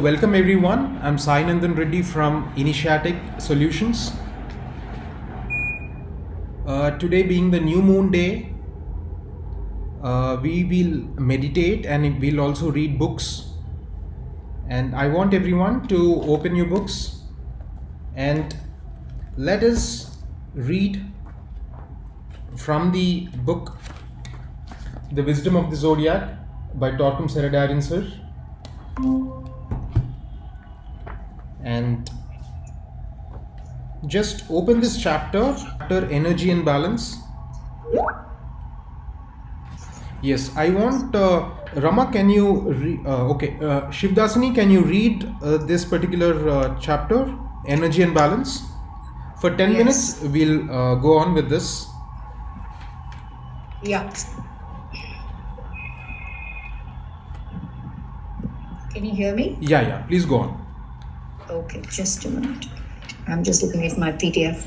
welcome everyone. I'm Sai Nandan Reddy from Initiatic Solutions. Today being the new moon day, we will meditate and we'll also read books. And I want everyone to open your books and let us read from the book The Wisdom of the Zodiac by Torkom Saraydarian sir. And just open this chapter Energy and Balance. Yes, I want Rama, can you Shivdasini, can you read this particular chapter, Energy and Balance? For 10 minutes, we'll go on with this. Yeah. Can you hear me? Yeah, please go on. Okay, just a minute. I'm just looking at my PDF.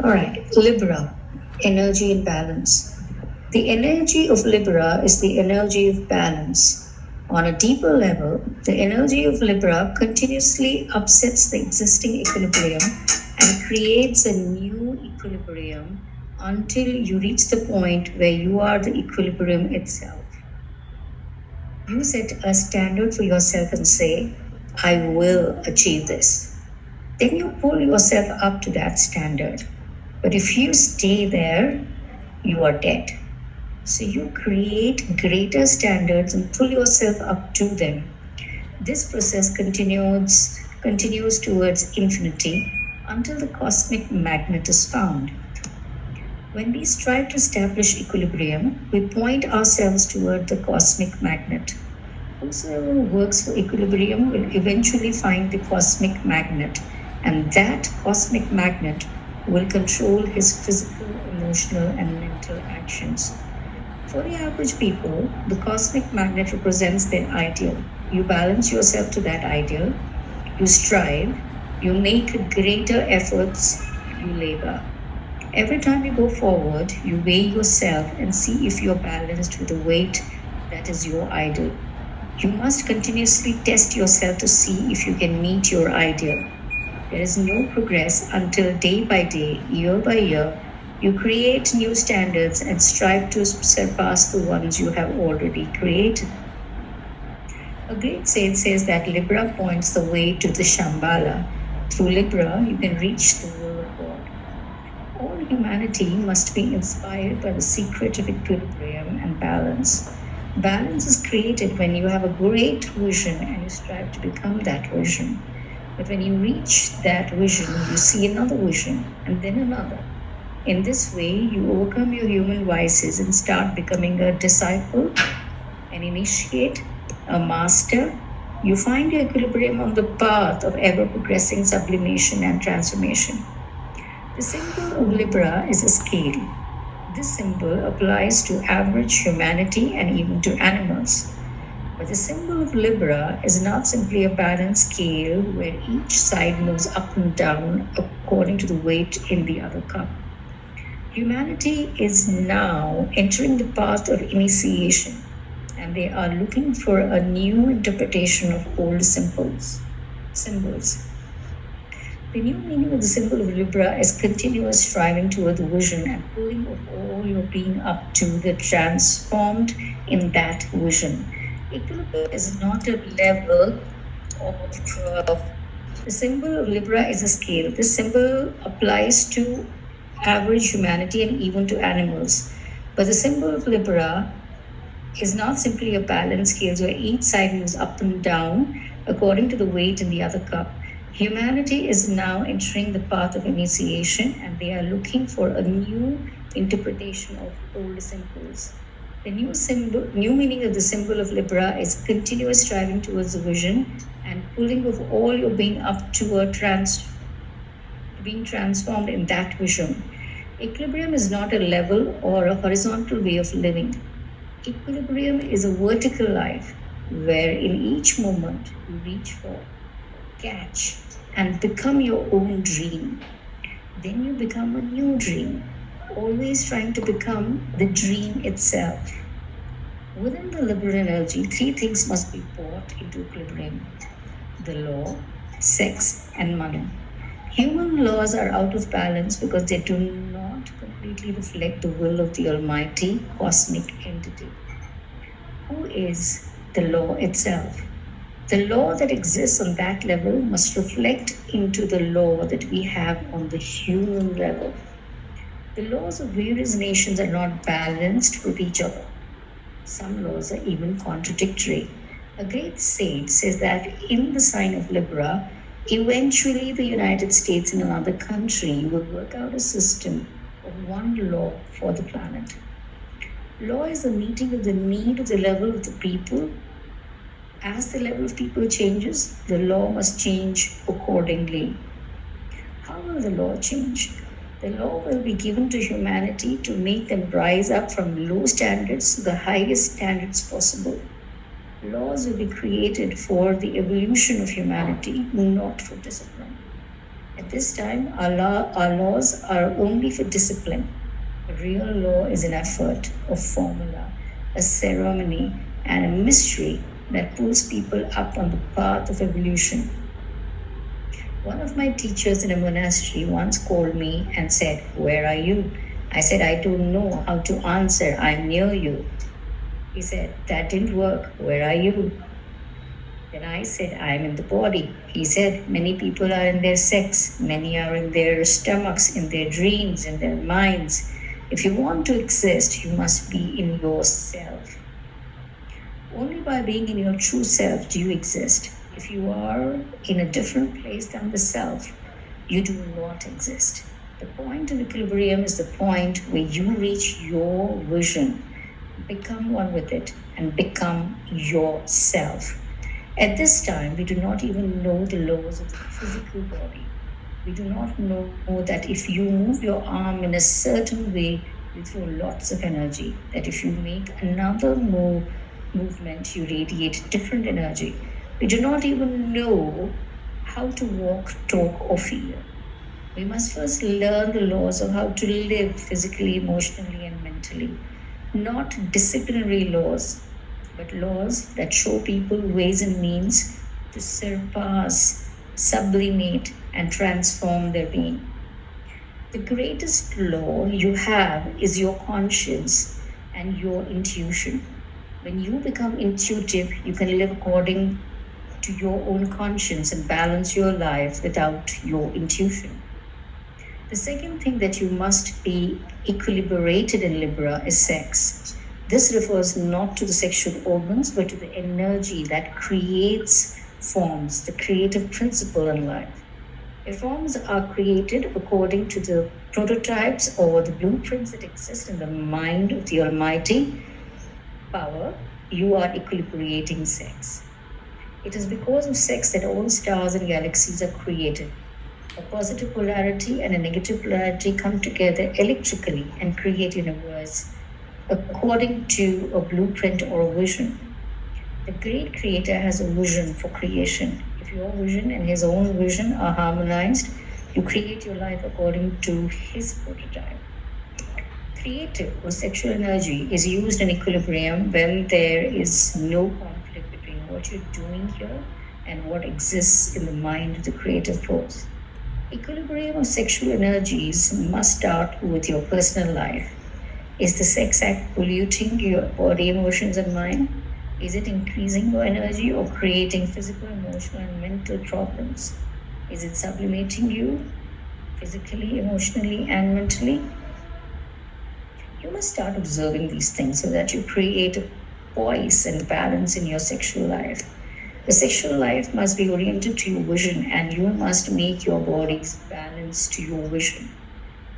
All right, Libra, energy and balance. The energy of Libra is the energy of balance. On a deeper level, the energy of Libra continuously upsets the existing equilibrium and creates a new equilibrium until you reach the point where you are the equilibrium itself. You set a standard for yourself and say, I will achieve this. Then you pull yourself up to that standard. But if you stay there, you are dead. So you create greater standards and pull yourself up to them. This process continues towards infinity until the cosmic magnet is found. When we strive to establish equilibrium, we point ourselves toward the cosmic magnet. Whosoever works for equilibrium will eventually find the cosmic magnet, and that cosmic magnet will control his physical, emotional, and mental actions. For the average people, the cosmic magnet represents their ideal. You balance yourself to that ideal, you strive, you make greater efforts, you labor. Every time you go forward, you weigh yourself and see if you're balanced with the weight that is your ideal. You must continuously test yourself to see if you can meet your ideal. There is no progress until day by day, year by year, you create new standards and strive to surpass the ones you have already created. A great sage says that Libra points the way to the Shambhala. Through Libra, you can reach the will of God. All humanity must be inspired by the secret of equilibrium and balance. Balance is created when you have a great vision and you strive to become that vision. But when you reach that vision, you see another vision and then another. In this way, you overcome your human vices and start becoming a disciple, an initiate, a master. You find your equilibrium on the path of ever-progressing sublimation and transformation. The symbol of Libra is a scale. This symbol applies to average humanity and even to animals. But the symbol of Libra is not simply a balanced scale where each side moves up and down according to the weight in the other cup. Humanity is now entering the path of initiation, and they are looking for a new interpretation of old symbols. The new meaning of the symbol of Libra is continuous striving toward the vision and pulling of all your being up to the transformed in that vision. Equilibrium is not a level of the symbol of Libra is a scale. This symbol applies to average humanity and even to animals. But the symbol of Libra is not simply a balanced scale where each side moves up and down according to the weight in the other cup. Humanity is now entering the path of initiation and they are looking for a new interpretation of old symbols. The new meaning of the symbol of Libra is continuous striving towards the vision and pulling of all your being up to being transformed in that vision. Equilibrium is not a level or a horizontal way of living. Equilibrium is a vertical life where in each moment you reach for, catch, and become your own dream. Then you become a new dream, always trying to become the dream itself. Within the Libra energy, three things must be brought into equilibrium. the law, sex, and money. Human laws are out of balance because they do not completely reflect the will of the Almighty cosmic entity, who is the law itself. The law that exists on that level must reflect into the law that we have on the human level. The laws of various nations are not balanced with each other. Some laws are even contradictory. A great sage says that in the sign of Libra, eventually the United States and another country will work out a system of one law for the planet. Law is the meeting of the need of the level of the people. As the level of people changes, the law must change accordingly. How will the law change? The law will be given to humanity to make them rise up from low standards to the highest standards possible. Laws will be created for the evolution of humanity, not for discipline. At this time, our laws are only for discipline. A real law is an effort, a formula, a ceremony, and a mystery that pulls people up on the path of evolution. One of my teachers in a monastery once called me and said, "Where are you?" I said, "I don't know how to answer. I'm near you." He said, "That didn't work. Where are you?" Then I said, "I'm in the body." He said, "Many people are in their sex. Many are in their stomachs, in their dreams, in their minds. If you want to exist, you must be in yourself. Only by being in your true self do you exist. If you are in a different place than the self, you do not exist. The point of equilibrium is the point where you reach your vision, become one with it, and become yourself. At this time, we do not even know the laws of the physical body. We do not know that if you move your arm in a certain way, you throw lots of energy. That if you make another movement, you radiate different energy. We do not even know how to walk, talk, or feel. We must first learn the laws of how to live physically, emotionally, and mentally. Not disciplinary laws, but laws that show people ways and means to surpass, sublimate, and transform their being. The greatest law you have is your conscience and your intuition. When you become intuitive, you can live according to your own conscience and balance your life without your intuition. The second thing that you must be equilibrated in Libra is sex. This refers not to the sexual organs, but to the energy that creates forms, the creative principle in life. If forms are created according to the prototypes or the blueprints that exist in the mind of the Almighty power, you are equilibrating sex. It is because of sex that all stars and galaxies are created. A positive polarity and a negative polarity come together electrically and create universe according to a blueprint or a vision. The great creator has a vision for creation. If your vision and his own vision are harmonized, you create your life according to his prototype. Creative or sexual energy is used in equilibrium when there is no conflict between what you're doing here and what exists in the mind of the creative force. Equilibrium of sexual energies must start with your personal life. Is the sex act polluting your body, emotions, and mind? Is it increasing your energy or creating physical, emotional, and mental problems? Is it sublimating you physically, emotionally, and mentally? You must start observing these things so that you create a poise and balance in your sexual life. The sexual life must be oriented to your vision, and you must make your bodies balanced to your vision.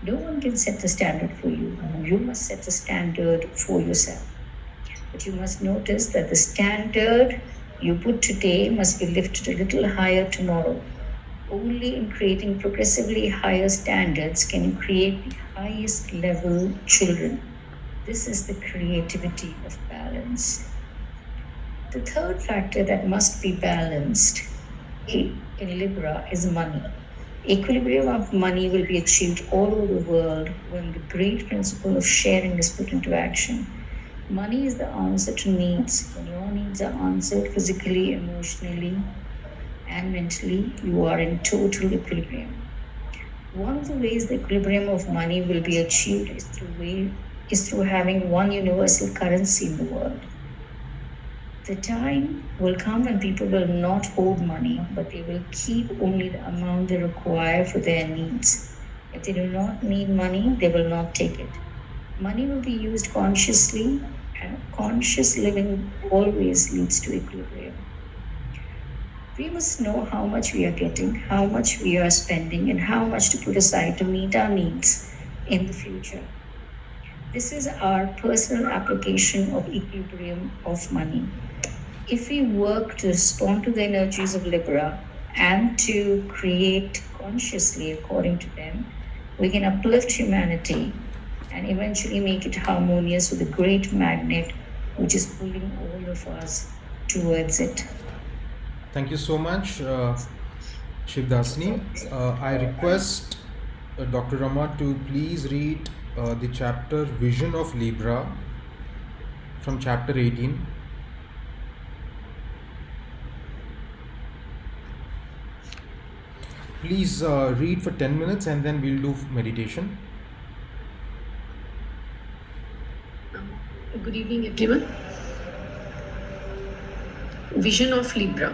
No one can set the standard for you. You must set the standard for yourself. But you must notice that the standard you put today must be lifted a little higher tomorrow. Only in creating progressively higher standards can you create the highest level children. This is the creativity of balance. The third factor that must be balanced in Libra is money. Equilibrium of money will be achieved all over the world when the great principle of sharing is put into action. Money is the answer to needs. When your needs are answered physically, emotionally, and mentally you are in total equilibrium. One of the ways the equilibrium of money will be achieved is through having one universal currency in the world. The time will come when people will not hold money, but they will keep only the amount they require for their needs. If they do not need money, they will not take it. Money will be used consciously, and conscious living always leads to equilibrium. We must know how much we are getting, how much we are spending, and how much to put aside to meet our needs in the future. This is our personal application of equilibrium of money. If we work to respond to the energies of Libra and to create consciously according to them, we can uplift humanity and eventually make it harmonious with the great magnet which is pulling all of us towards it. Thank you so much, Shivdasini. I request Dr. Rama to please read the chapter Vision of Libra from chapter 18. Please read for 10 minutes and then we'll do meditation. Good evening, everyone. Vision of Libra.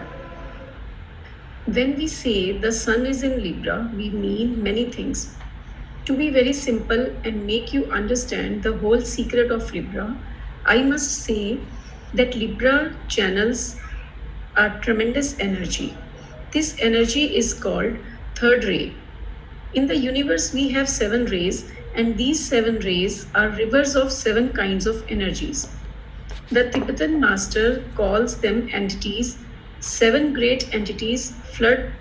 When we say the sun is in Libra, we mean many things. To be very simple and make you understand the whole secret of Libra, I must say that Libra channels a tremendous energy. This energy is called third ray. In the universe, we have 7 rays, and these 7 rays are rivers of 7 kinds of energies. The Tibetan master calls them entities. 7 great entities flood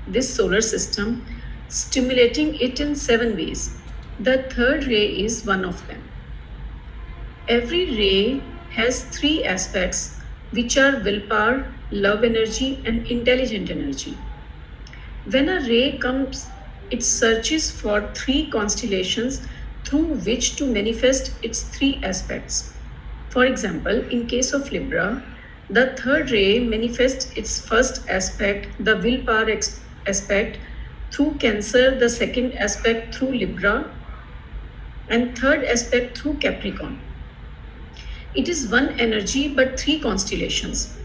this solar system, stimulating it in 7 ways. The third ray is one of them. Every ray has 3 aspects, which are willpower, love energy, and intelligent energy. When a ray comes, it searches for 3 constellations through which to manifest its 3 aspects. For example, in case of Libra, the third ray manifests its first aspect, the willpower aspect, through Cancer, the second aspect through Libra, and third aspect through Capricorn. It is one energy but 3 constellations.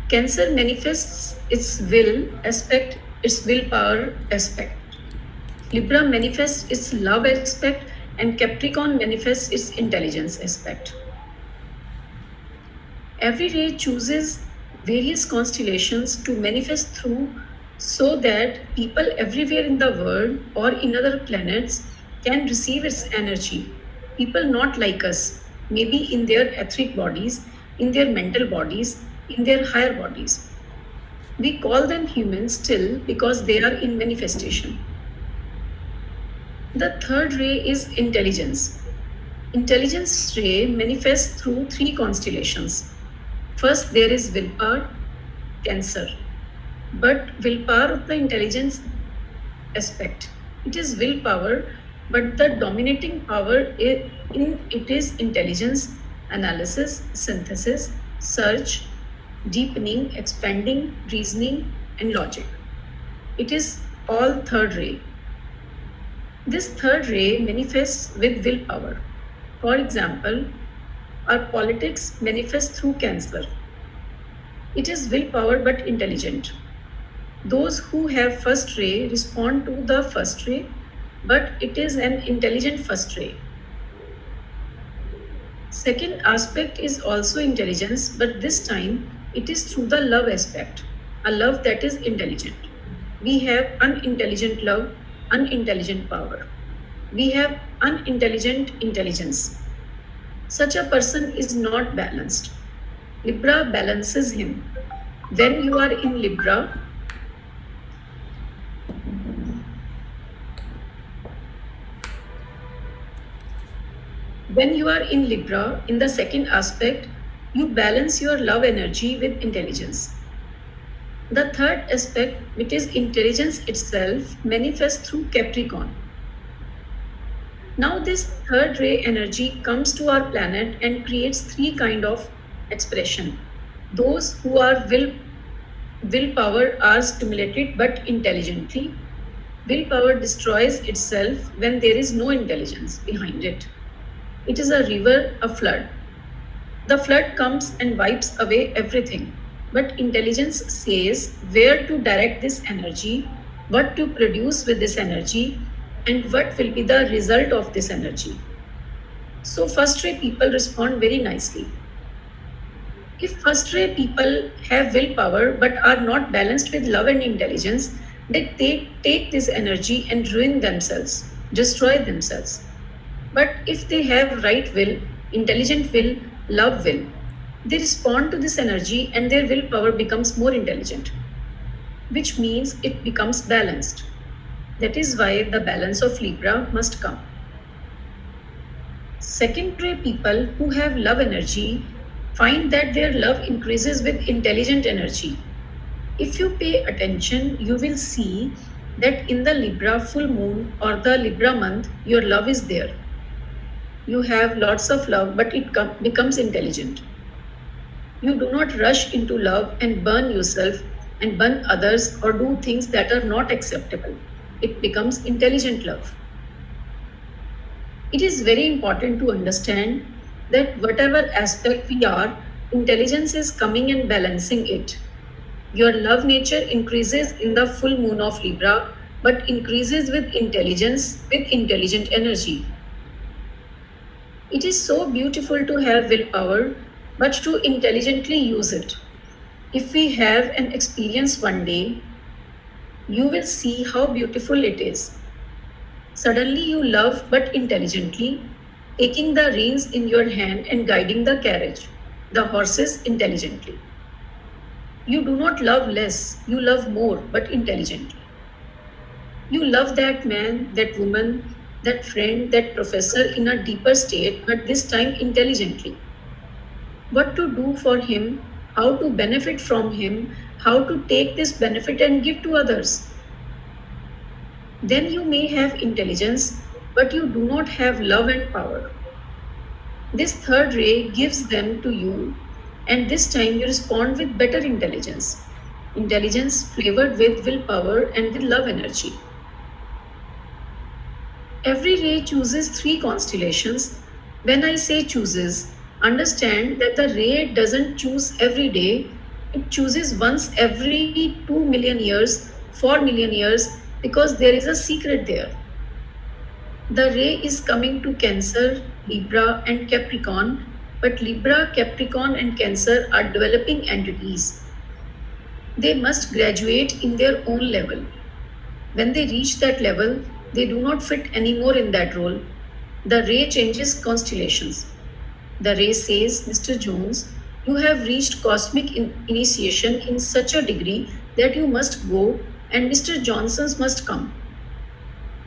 Cancer manifests its will aspect, its willpower aspect. Libra manifests its love aspect, and Capricorn manifests its intelligence aspect. Every ray chooses various constellations to manifest through so that people everywhere in the world or in other planets can receive its energy. People not like us, maybe in their etheric bodies, in their mental bodies, in their higher bodies. We call them humans still because they are in manifestation. The third ray is intelligence. Intelligence ray manifests through 3 constellations. First, there is willpower, Cancer. But willpower of the intelligence aspect. It is willpower, but the dominating power in it is intelligence, analysis, synthesis, search, deepening, expanding, reasoning, and logic. It is all third ray. This third ray manifests with willpower. For example, our politics manifests through Cancer. It is willpower but intelligent. Those who have first ray respond to the first ray, but it is an intelligent first ray. Second aspect is also intelligence, but this time it is through the love aspect, a love that is intelligent. We have unintelligent love, unintelligent power. We have unintelligent intelligence. Such a person is not balanced. Libra balances him. When you are in Libra, in the second aspect, you balance your love energy with intelligence. The third aspect, which is intelligence itself, manifests through Capricorn. Now this third ray energy comes to our planet and creates 3 kinds of expression. Those who are willpower are stimulated but intelligently. Willpower destroys itself when there is no intelligence behind it. It is a river, a flood. The flood comes and wipes away everything. But intelligence says where to direct this energy, what to produce with this energy, and what will be the result of this energy. So, first ray people respond very nicely. If first ray people have willpower but are not balanced with love and intelligence, they take this energy and ruin themselves, destroy themselves. But if they have right will, intelligent will, love will, they respond to this energy and their willpower becomes more intelligent, which means it becomes balanced. That is why the balance of Libra must come. Second ray people who have love energy find that their love increases with intelligent energy. If you pay attention, you will see that in the Libra full moon or the Libra month, your love is there. You have lots of love, but it becomes intelligent. You do not rush into love and burn yourself and burn others or do things that are not acceptable. It becomes intelligent love. It is very important to understand that whatever aspect we are, intelligence is coming and balancing it. Your love nature increases in the full moon of Libra, but increases with intelligence, with intelligent energy. It is so beautiful to have willpower, but to intelligently use it. If we have an experience one day, you will see how beautiful it is. Suddenly you love but intelligently, taking the reins in your hand and guiding the carriage, the horses intelligently. You do not love less, you love more but intelligently. You love that man, that woman, that friend, that professor in a deeper state, but this time intelligently. What to do for him, how to benefit from him, how to take this benefit and give to others. Then you may have intelligence, but you do not have love and power. This third ray gives them to you, and this time you respond with better intelligence. Intelligence flavored with willpower and with love energy. Every ray chooses 3 constellations. When I say chooses, understand that the ray doesn't choose every day, it chooses once every 2 million years, 4 million years, because there is a secret there. The ray is coming to Cancer, Libra, and Capricorn, but Libra, Capricorn, and Cancer are developing entities. They must graduate in their own level. When they reach that level, they do not fit anymore in that role. The ray changes constellations. The ray says, Mr. Jones, you have reached cosmic initiation in such a degree that you must go and Mr. Johnson's must come.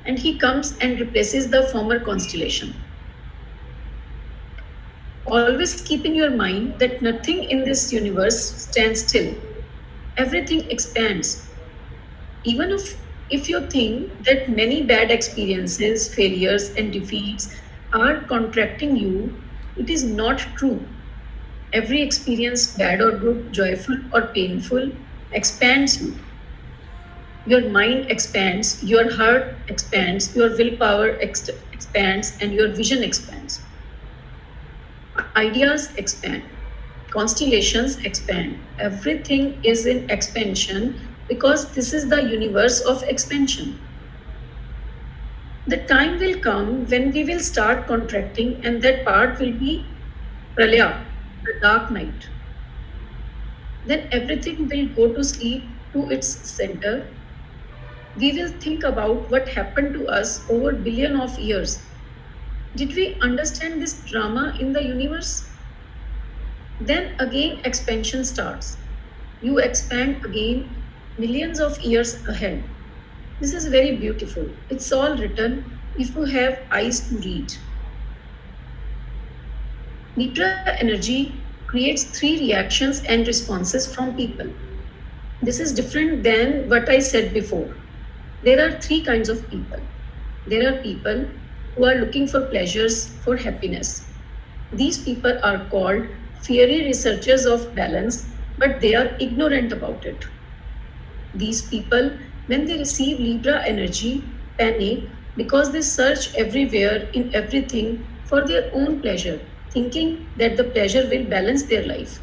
And he comes and replaces the former constellation. Always keep in your mind that nothing in this universe stands still. Everything expands. Even if you think that many bad experiences, failures, and defeats are contracting you, it is not true. Every experience, bad or good, joyful or painful, expands you. Your mind expands, your heart expands, your willpower expands, and your vision expands. Ideas expand, constellations expand. Everything is in expansion because this is the universe of expansion. The time will come when we will start contracting, and that part will be pralaya, the dark night. Then everything will go to sleep to its center. We will think about what happened to us over billion of years. Did we understand this drama in the universe? Then again expansion starts. You expand again millions of years ahead. This is very beautiful. It's all written if you have eyes to read. Libra energy creates 3 reactions and responses from people. This is different than what I said before. There are 3 kinds of people. There are people who are looking for pleasures, for happiness. These people are called fiery researchers of balance, but they are ignorant about it. These people, when they receive Libra energy, panic because they search everywhere in everything for their own pleasure, thinking that the pleasure will balance their life.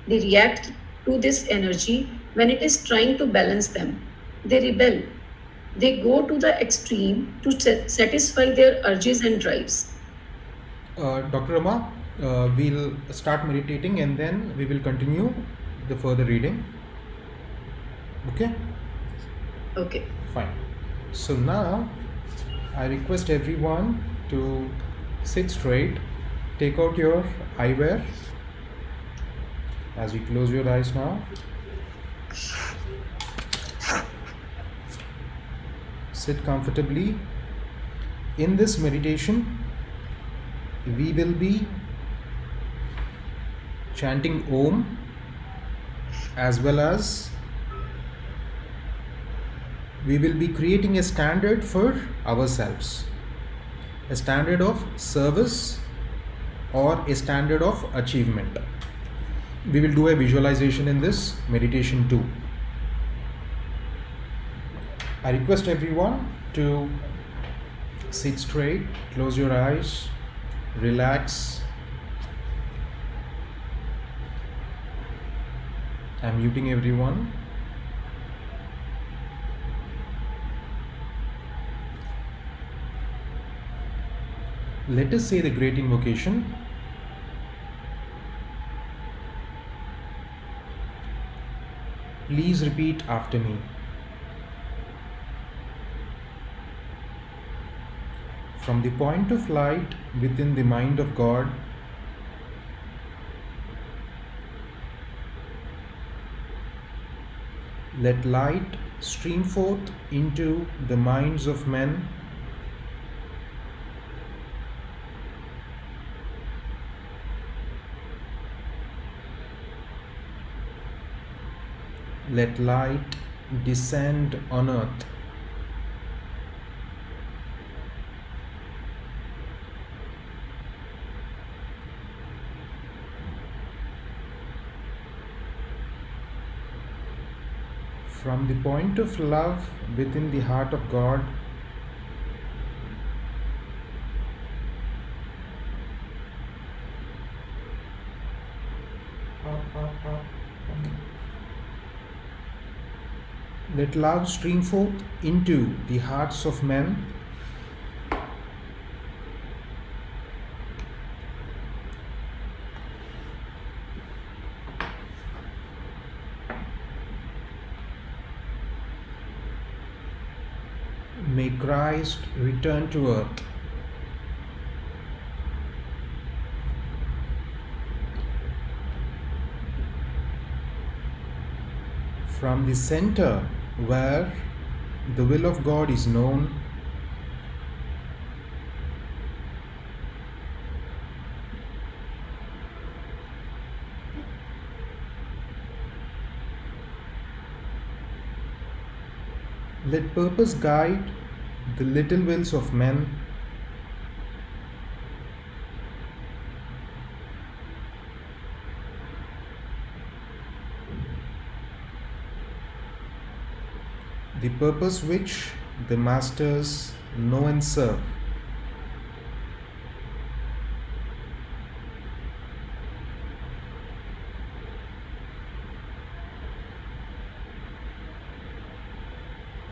They react to this energy when it is trying to balance them. They rebel. They go to the extreme to satisfy their urges and drives. Dr. Rama, we'll start meditating and then we will continue the further reading. Okay? Okay. Fine. So now I request everyone to sit straight, take out your eyewear as you close your eyes now. Sit comfortably. In this meditation, we will be chanting Om as well as we will be creating a standard for ourselves, a standard of service or a standard of achievement. We will do a visualization in this meditation too. I request everyone to sit straight, close your eyes, relax. I'm muting everyone. Let us say the great invocation. Please repeat after me. From the point of light within the mind of God, let light stream forth into the minds of men. Let light descend on earth. From the point of love within the heart of God, let love stream forth into the hearts of men. May Christ return to earth. From the center where the will of God is known, let purpose guide the little wills of men. The purpose which the masters know and serve.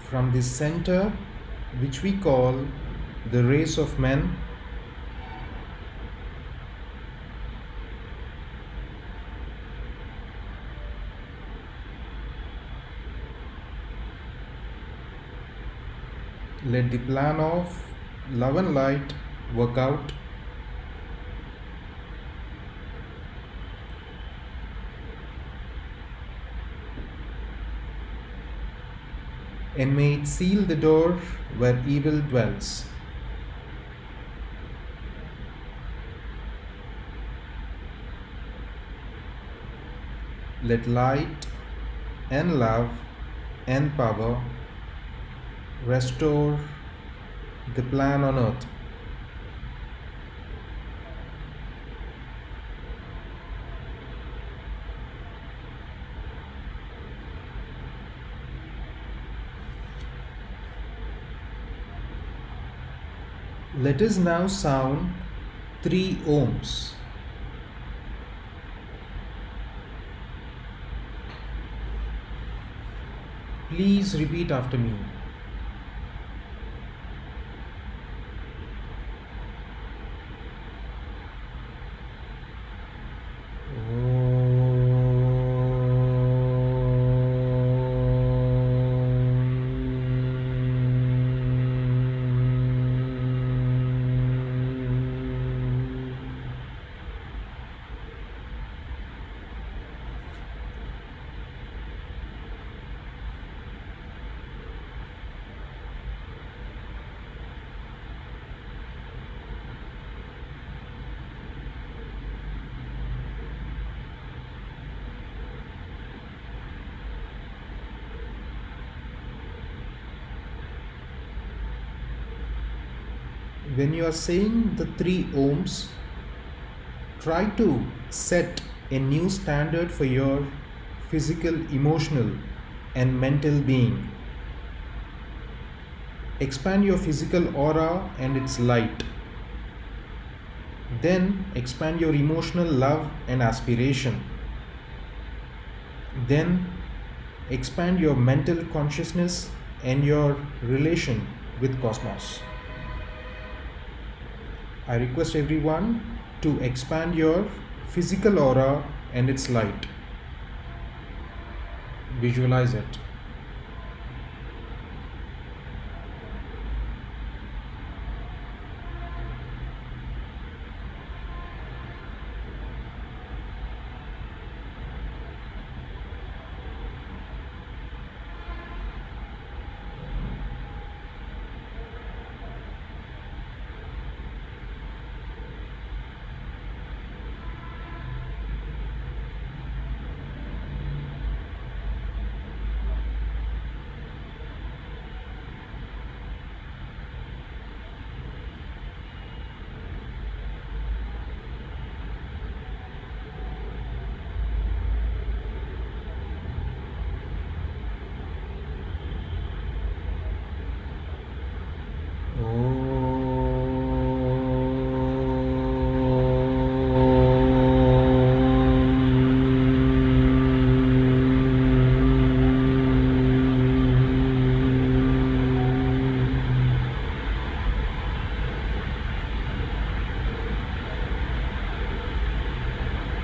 From the center which we call the race of men, let the plan of love and light work out. And may it seal the door where evil dwells. Let light and love and power restore the plan on earth. Let us now sound 3 ohms. Please repeat after me. When you are saying the 3 ohms, try to set a new standard for your physical, emotional, and mental being. Expand your physical aura and its light. Then expand your emotional love and aspiration. Then expand your mental consciousness and your relation with cosmos. I request everyone to expand your physical aura and its light. Visualize it.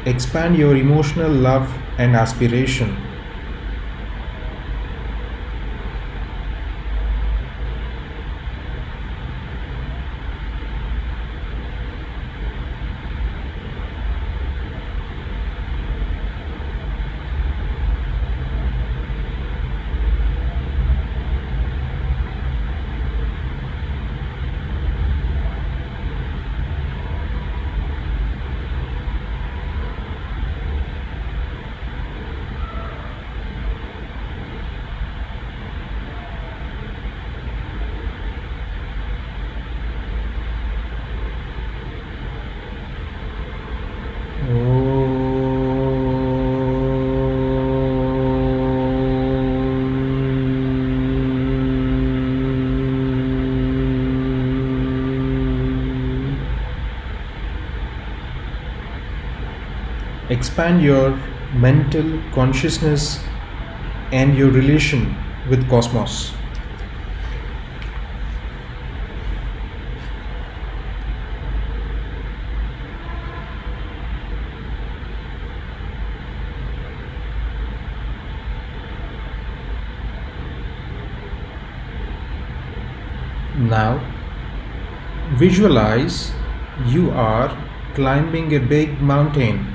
Expand your emotional love and aspiration. Expand your mental consciousness and your relation with cosmos. Now, visualize you are climbing a big mountain.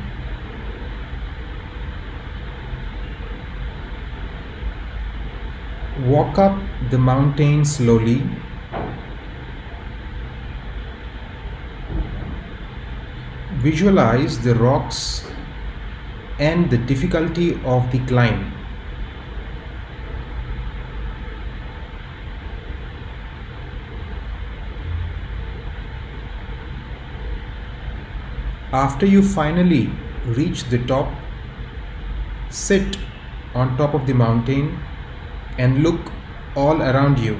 Walk up the mountain slowly. Visualize the rocks and the difficulty of the climb. After you finally reach the top, sit on top of the mountain and look all around you.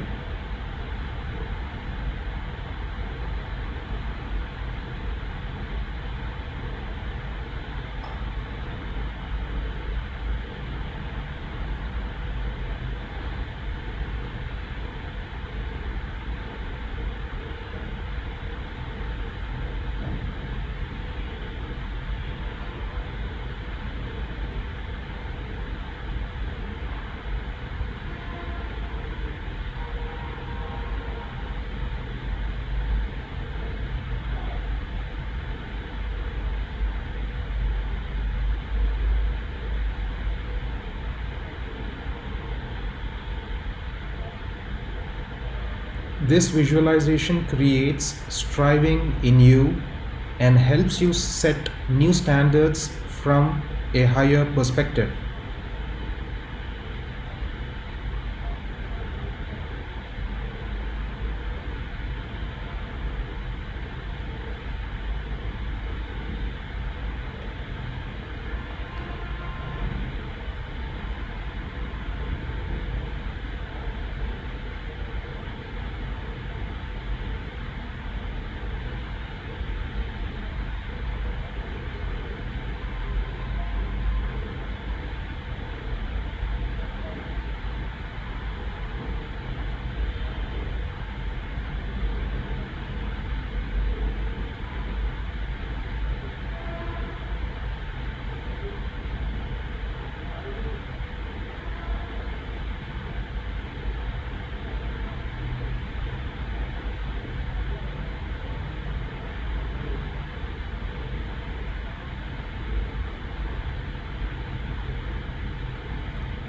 This visualization creates striving in you and helps you set new standards from a higher perspective.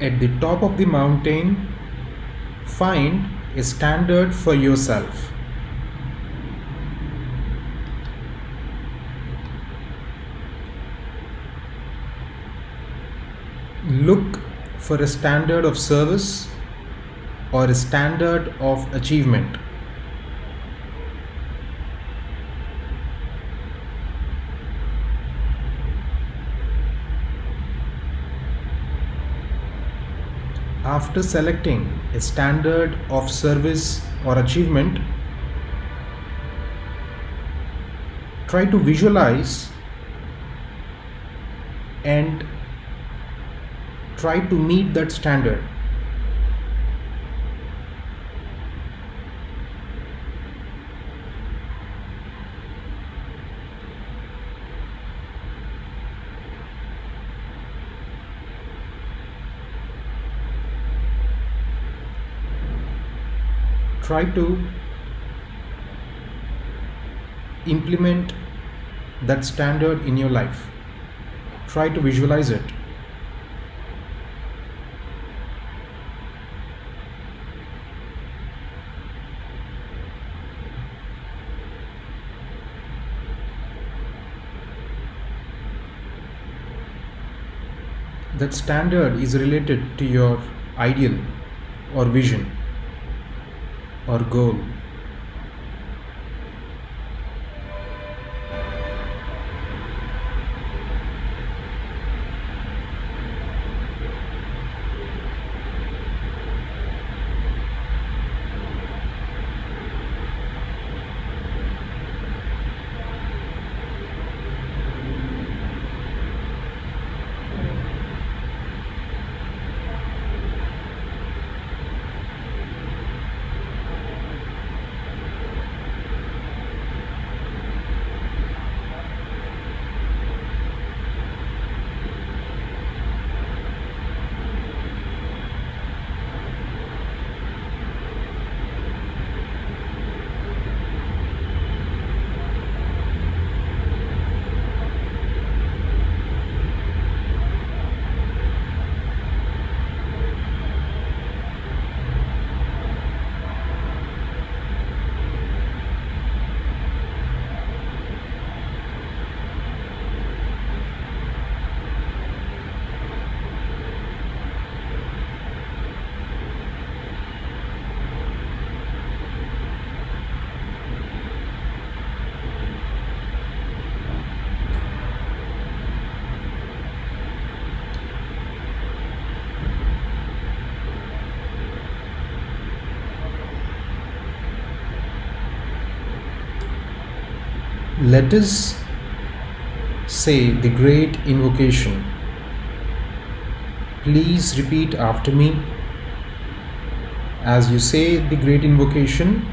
At the top of the mountain, find a standard for yourself. Look for a standard of service or a standard of achievement. After selecting a standard of service or achievement, try to visualize and try to meet that standard. Try to implement that standard in your life. Try to visualize it. That standard is related to your ideal or vision or goal. Let us say the great invocation. Please repeat after me. As you say the great invocation,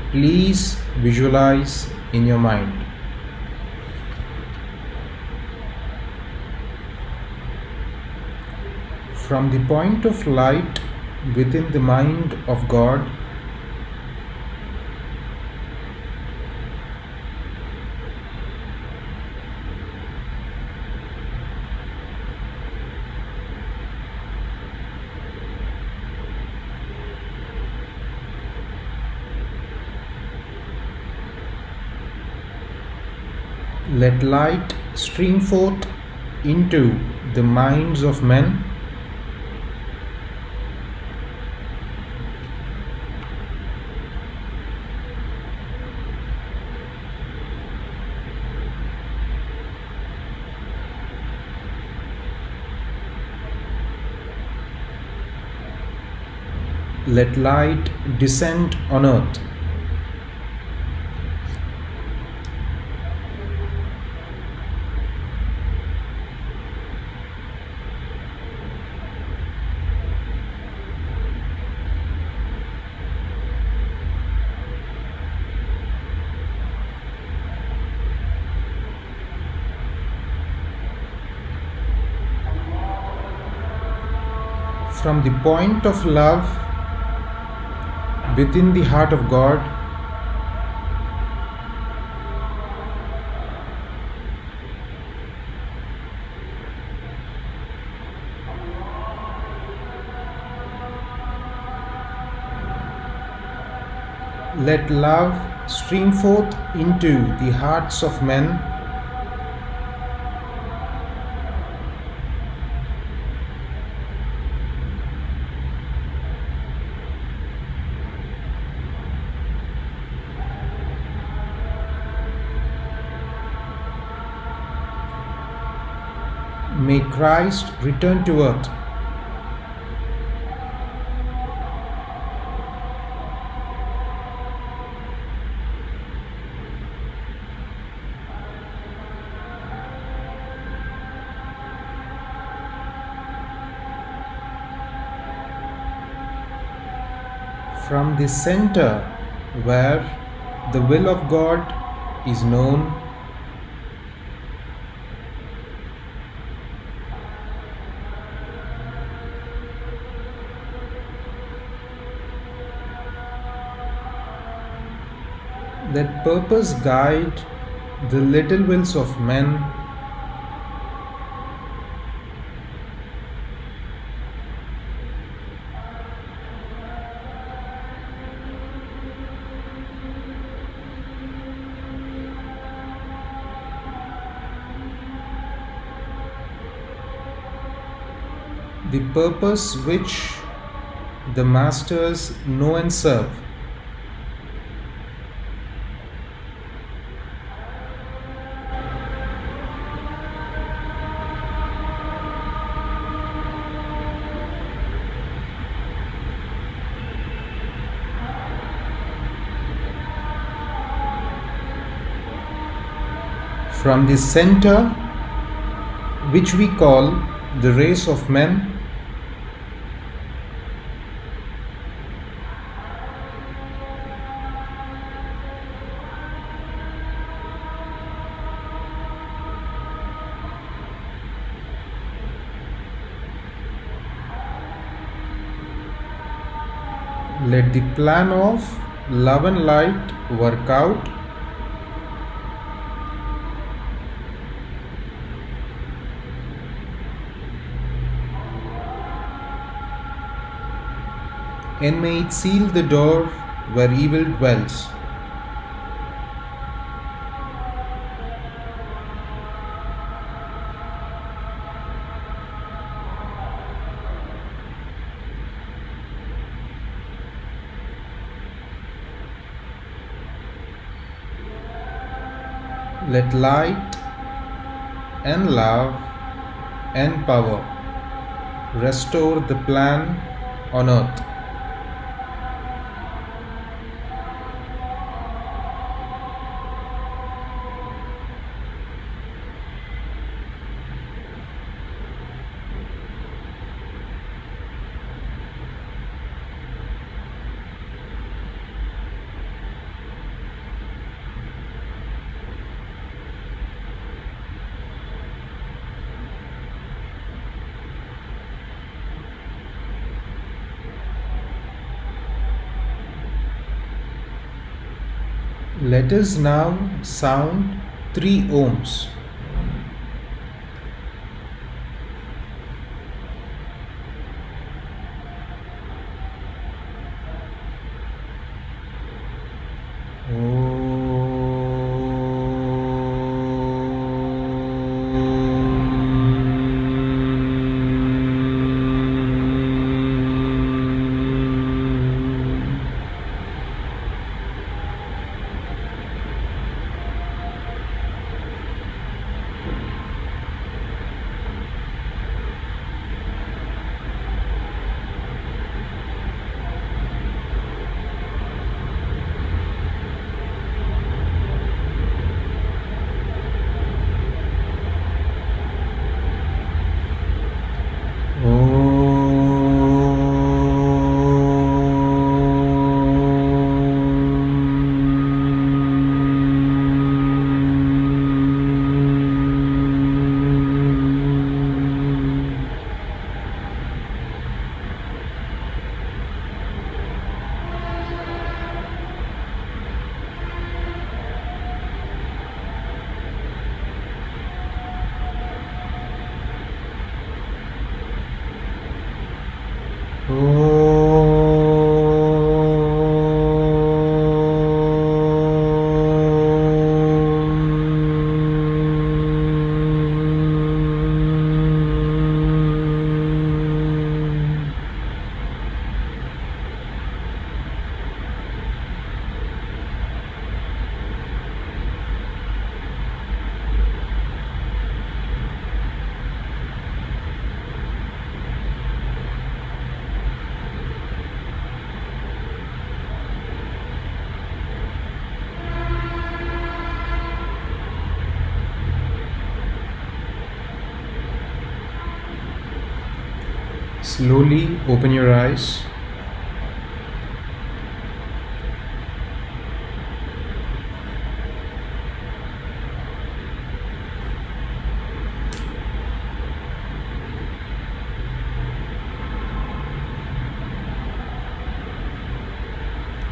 please visualize in your mind. From the point of light within the mind of God, Let light stream forth into the minds of men. Let light descend on earth. From the point of love within the heart of God, let love stream forth into the hearts of men. May Christ return to earth. From the center where the will of God is known, let purpose guide the little wills of men. The purpose which the masters know and serve. From the center, which we call the race of men, let the plan of love and light work out. And may it seal the door where evil dwells. Let light and love and power restore the plan on earth. Let us now sound 3 ohms. Om. Slowly open your eyes.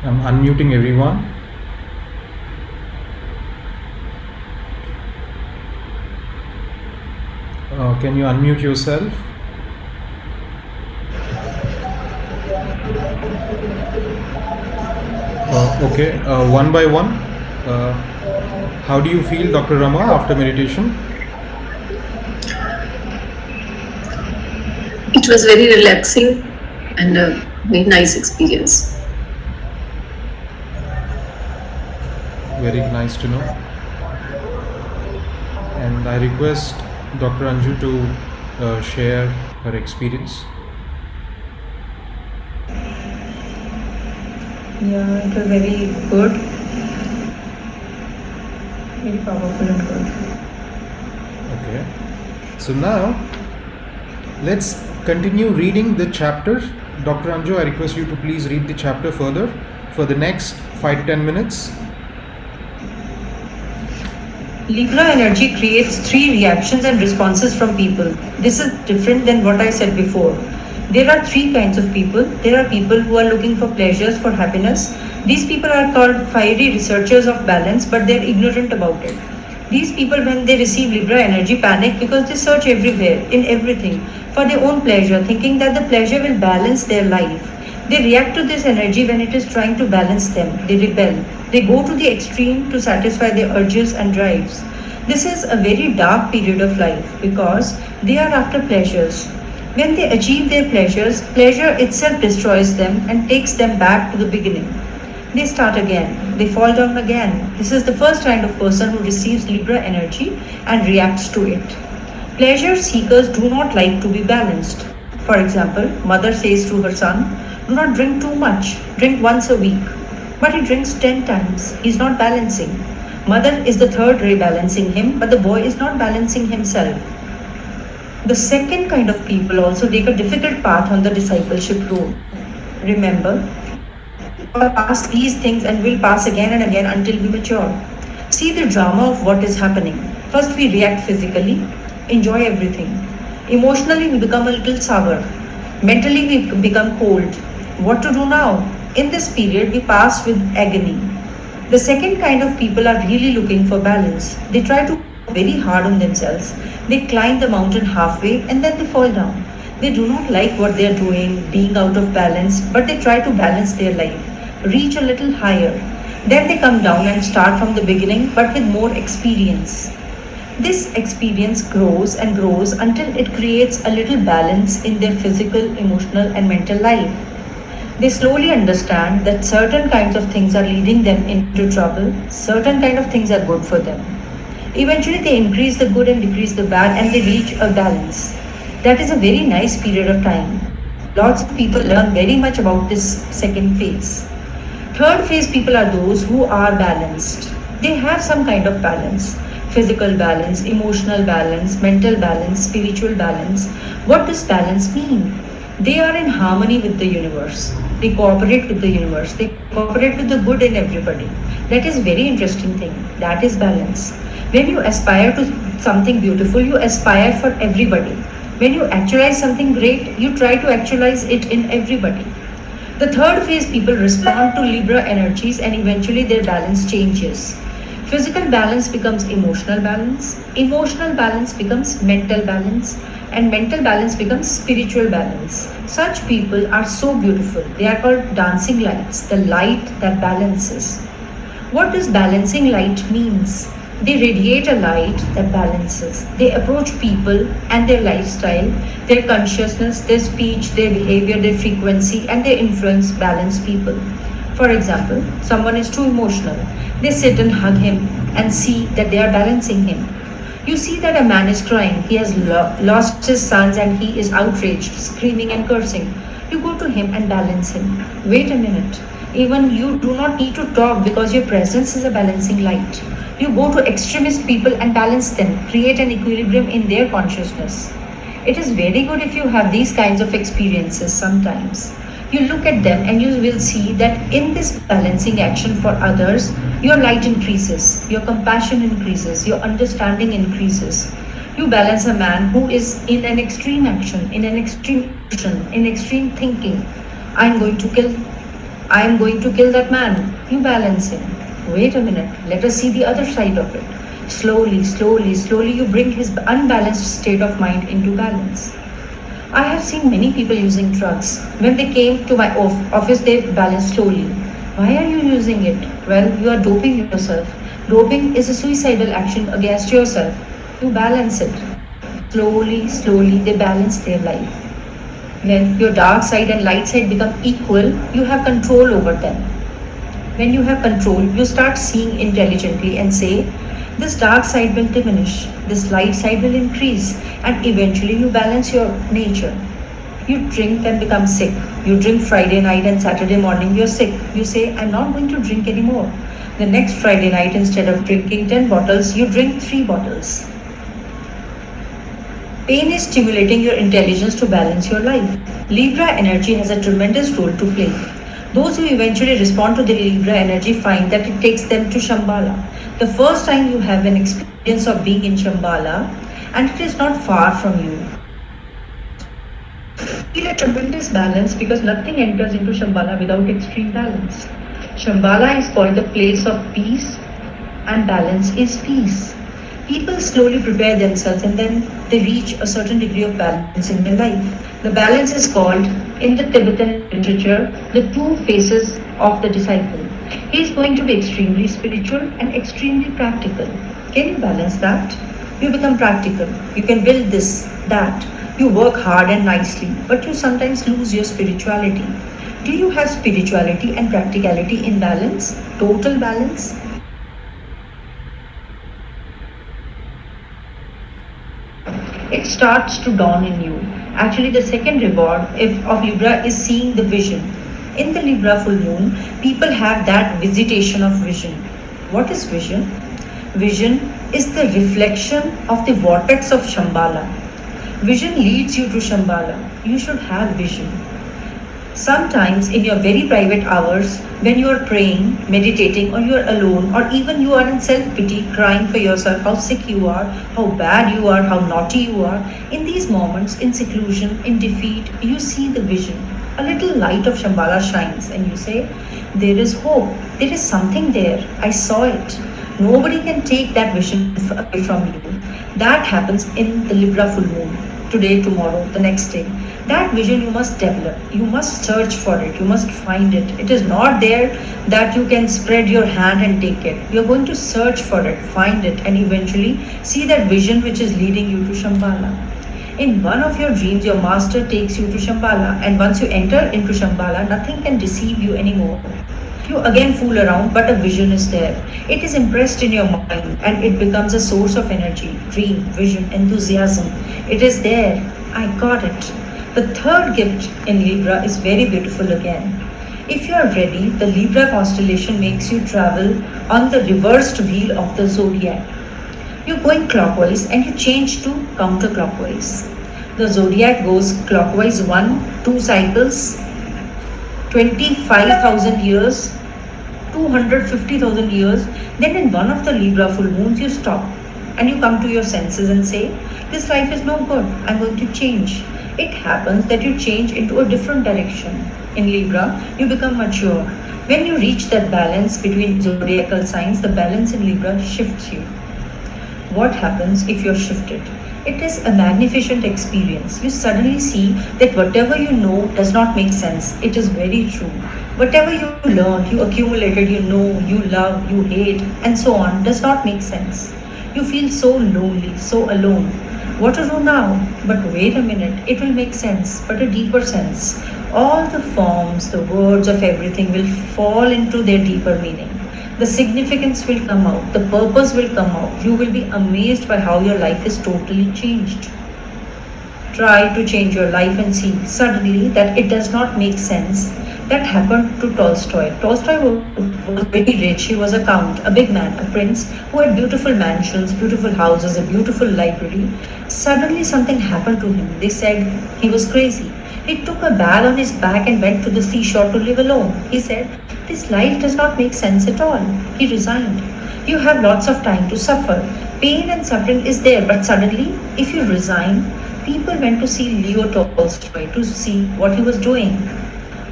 I'm unmuting everyone. Can you unmute yourself? Okay, one by one. How do you feel, Dr. Rama, after meditation? It was very relaxing and a very nice experience. Very nice to know. And I request Dr. Anju to share her experience. Yeah, it was very good. Very powerful and good. Okay. So now, let's continue reading the chapter. Dr. Anju, I request you to please read the chapter further for the next 5 to 10 minutes. Libra energy creates 3 reactions and responses from people. This is different than what I said before. There are 3 kinds of people. There are people who are looking for pleasures, for happiness. These people are called fiery researchers of balance, but they're ignorant about it. These people, when they receive Libra energy, panic because they search everywhere, in everything, for their own pleasure, thinking that the pleasure will balance their life. They react to this energy when it is trying to balance them. They rebel. They go to the extreme to satisfy their urges and drives. This is a very dark period of life because they are after pleasures. When they achieve their pleasures, pleasure itself destroys them and takes them back to the beginning. They start again. They fall down again. This is the first kind of person who receives Libra energy and reacts to it. Pleasure seekers do not like to be balanced. For example, mother says to her son, "Do not drink too much. Drink once a week." But he drinks 10 times. He is not balancing. Mother is the third ray balancing him, but the boy is not balancing himself. The second kind of people also take a difficult path on the discipleship road. Remember, we all pass these things and will pass again and again until we mature. See the drama of what is happening. First we react physically, enjoy everything. Emotionally we become a little sour. Mentally we become cold. What to do now? In this period we pass with agony. The second kind of people are really looking for balance. They try to work very hard on themselves. They climb the mountain halfway and then they fall down. They do not like what they are doing, being out of balance, but they try to balance their life, reach a little higher. Then they come down and start from the beginning but with more experience. This experience grows and grows until it creates a little balance in their physical, emotional and mental life. They slowly understand that certain kinds of things are leading them into trouble, certain kind of things are good for them. Eventually they increase the good and decrease the bad and they reach a balance. That is a very nice period of time. Lots of people learn very much about this second phase. Third phase people are those who are balanced. They have some kind of balance. Physical balance, emotional balance, mental balance, spiritual balance. What does balance mean? They are in harmony with the universe. They cooperate with the universe. They cooperate with the good in everybody. That is very interesting thing. That is balance. When you aspire to something beautiful, you aspire for everybody. When you actualize something great, you try to actualize it in everybody. The third phase people respond to Libra energies and eventually their balance changes. Physical balance becomes emotional balance becomes mental balance, and mental balance becomes spiritual balance. Such people are so beautiful. They are called dancing lights, the light that balances. What does balancing light means? They radiate a light that balances. They approach people and their lifestyle, their consciousness, their speech, their behavior, their frequency, and their influence balance people. For example, someone is too emotional. They sit and hug him and see that they are balancing him. You see that a man is crying. He has lost his sons and he is outraged, screaming and cursing. You go to him and balance him. Wait a minute. Even you do not need to talk because your presence is a balancing light. You go to extremist people and balance them, create an equilibrium in their consciousness. It is very good if you have these kinds of experiences sometimes. You look at them and you will see that in this balancing action for others, your light increases, your compassion increases, your understanding increases. You balance a man who is in an extreme action, in an extreme action, in extreme thinking. I am going to kill that man. You balance him. Wait a minute, let us see the other side of it. Slowly, slowly, slowly you bring his unbalanced state of mind into balance. I have seen many people using drugs. When they came to my office, they balanced slowly. Why are you using it? Well, you are doping yourself. Doping is a suicidal action against yourself. You balance it. Slowly, slowly, they balance their life. When your dark side and light side become equal, you have control over them. When you have control, you start seeing intelligently and say, this dark side will diminish, this light side will increase, and eventually you balance your nature. You drink and become sick. You drink Friday night and Saturday morning you're sick. You say, I'm not going to drink anymore. The next Friday night, instead of drinking 10 bottles, you drink 3 bottles. Pain is stimulating your intelligence to balance your life. Libra energy has a tremendous role to play. Those who eventually respond to the Libra energy find that it takes them to Shambhala. The first time you have an experience of being in Shambhala, and it is not far from you. Feel a tremendous balance because nothing enters into Shambhala without extreme balance. Shambhala is called the place of peace, and balance is peace. People slowly prepare themselves and then they reach a certain degree of balance in their life. The balance is called, in the Tibetan literature, the 2 faces of the disciple. He is going to be extremely spiritual and extremely practical. Can you balance that? You become practical. You can build this, that. You work hard and nicely, but you sometimes lose your spirituality. Do you have spirituality and practicality in balance? Total balance? It starts to dawn in you. Actually, the second reward of Libra is seeing the vision. In the Libra full moon, people have that visitation of vision. What is vision? Vision is the reflection of the vortex of Shambhala. Vision leads you to Shambhala. You should have vision. Sometimes in your very private hours, when you are praying, meditating, or you are alone, or even you are in self-pity, crying for yourself, how sick you are, how bad you are, how naughty you are, in these moments, in seclusion, in defeat, you see the vision. A little light of Shambhala shines and you say, there is hope, there is something there, I saw it. Nobody can take that vision away from you. That happens in the Libra full moon, today, tomorrow, the next day. That vision you must develop. You must search for it. You must find it. It is not there that you can spread your hand and take it. You are going to search for it, find it, and eventually see that vision which is leading you to Shambhala. In one of your dreams, your master takes you to Shambhala, and once you enter into Shambhala, nothing can deceive you anymore. You again fool around, but a vision is there. It is impressed in your mind and it becomes a source of energy, dream, vision, enthusiasm. It is there. I got it. The third gift in Libra is very beautiful again. If you are ready, the Libra constellation makes you travel on the reversed wheel of the zodiac. You're going clockwise and you change to counterclockwise. The zodiac goes clockwise 2 cycles, 25,000 years, 250,000 years. Then in one of the Libra full moons you stop and you come to your senses and say, this life is no good, I'm going to change. It happens that you change into a different direction. In Libra, you become mature. When you reach that balance between zodiacal signs, the balance in Libra shifts you. What happens if you're shifted? It is a magnificent experience. You suddenly see that whatever you know does not make sense. It is very true. Whatever you learned, you accumulated, you know, you love, you hate, and so on, does not make sense. You feel so lonely, so alone. What to do now? But wait a minute, it will make sense, but a deeper sense. All the forms, the words of everything will fall into their deeper meaning. The significance will come out, the purpose will come out. You will be amazed by how your life is totally changed. Try to change your life and see suddenly that it does not make sense. That happened to Tolstoy. Tolstoy was very rich. He was a count, a big man, a prince who had beautiful mansions, beautiful houses, a beautiful library. Suddenly something happened to him. They said he was crazy. He took a bag on his back and went to the seashore to live alone. He said, "This life does not make sense at all." He resigned. You have lots of time to suffer. Pain and suffering is there, but suddenly, if you resign, people went to see Leo Tolstoy to see what he was doing.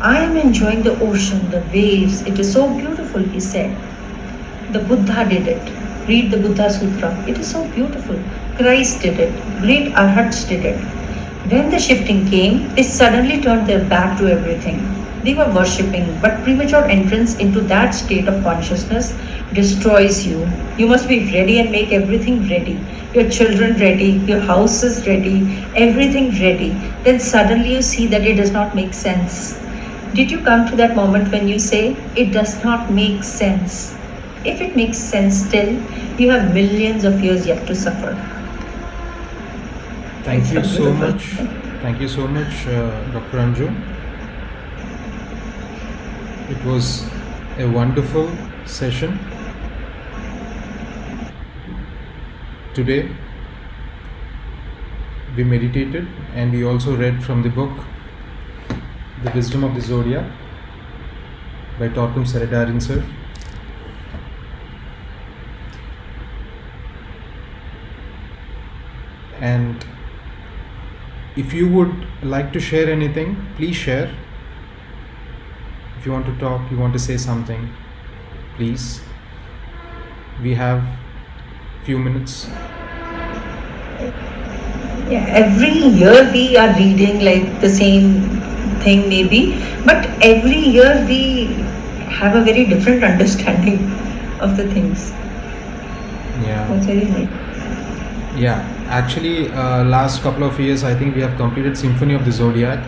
"I am enjoying the ocean, the waves. It is so beautiful," he said. The Buddha did it. Read the Buddha Sutra. It is so beautiful. Christ did it. Great arhats did it. When the shifting came, they suddenly turned their back to everything. They were worshipping, but premature entrance into that state of consciousness destroys you. You must be ready and make everything ready. Your children ready, your house is ready, everything ready. Then suddenly you see that it does not make sense. Did you come to that moment when you say, it does not make sense? If it makes sense still, you have millions of years yet to suffer. Thank you so much. Thank you so much, Dr. Anju. It was a wonderful session. Today, we meditated and we also read from the book The Wisdom of the Zodiac by Torkom Saraydarian sir. And if you would like to share anything, please share. If you want to talk, you want to say something, please. We have few minutes. Yeah, every year we are reading like the same thing maybe, but every year we have a very different understanding of the things. Yeah. That's very nice. Yeah, actually, last couple of years, I think we have completed Symphony of the Zodiac,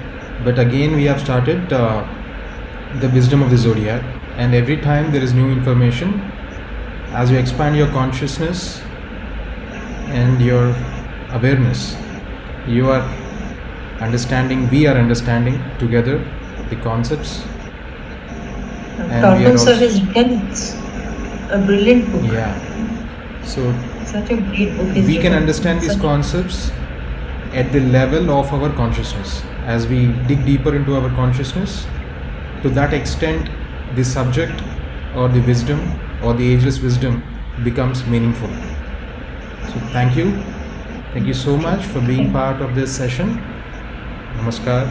but again we have started the Wisdom of the Zodiac, and every time there is new information. As you expand your consciousness and your awareness, you are understanding, we are understanding together the concepts. Torkom sir has written a brilliant book. Yeah. So such a great book. We can understand these concepts at the level of our consciousness. As we dig deeper into our consciousness, to that extent, the subject or the wisdom or the ageless wisdom becomes meaningful. So thank you. Thank you so much for being part of this session. Namaskar.